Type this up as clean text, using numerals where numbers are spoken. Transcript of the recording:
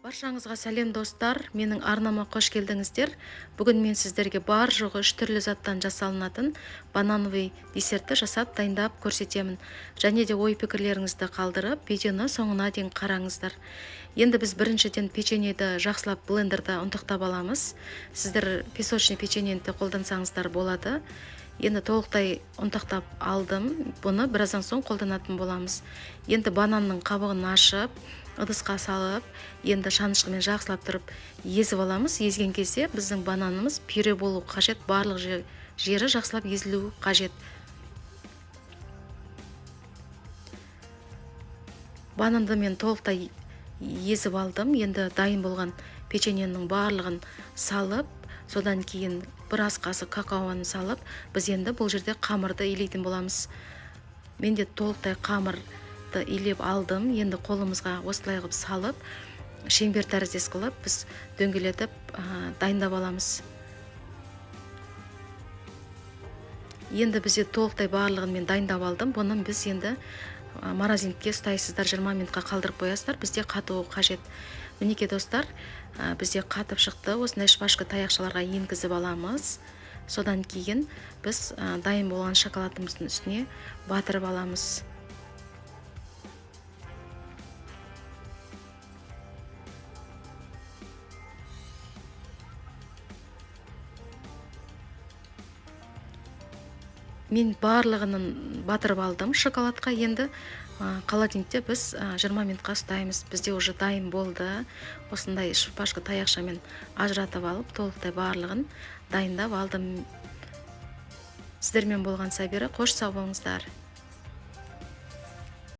Баршаңызға сәлем достар, менің арнама қош келдіңіздер. Бүгін мен сіздерге бар жоғы 3 түрлі заттан жасалынатын банановый десертті жасап дайындап көрсетемін. Және де ой пікірлеріңізді қалдырып, видеоны соңына дейін қараңыздар. Енді біз біріншіден печеньені жақсылап блендерда ұнтақтап аламыз. Сіздер песочный печеньені қолдансаңыздар болады. Енді толықтай ұнтақтап алдым. Бұны біраздан соң қолданатын боламыз. Енді бананның қабығын ашып, ыдысқа салып, енді шанышқымен жақсылап тұрып езіп аламыз. Езген кезде біздің бананымыз пюре болу қажет, барлық жері жақсылап езілу қажет. Бананды мен толықтай езіп алдым. Енді дайын болған печеньенің барлығын салып, содан кейін бір ас қасық какаоны салып, біз енді бұл жерде қамырды илейтін боламыз. Менде толықтай қамырды илеп алдым. Енді қолымызға осылай қылып салып, шеңбер тәріздес қылып, біз дөңгелетіп дайындап аламыз. Енді бізде толықтай барлығын мен дайындап алдым. Бұны біз енді морозилкаға ұстайсыздар, 20 минутқа қалдырып қоясыздар. Бізде қатуы қажет. Мінекей достар, бізде қатып шықты. Осындай шпажка таяқшаларға енгізіп аламыз. Содан кейін біз дайын болған шоколадымыздың үстіне батырып аламыз. Мен барлығының батырып алдым шоколадқа. Енді холодильникте біз 20 минутқа ұстаймыз. Бізде уже дайын болды. Осындай шпажка таяқшамен ажыратып алып, толықтай барлығын дайындап алдым. Сіздермен болған Сабира, қош сау болыңыздар.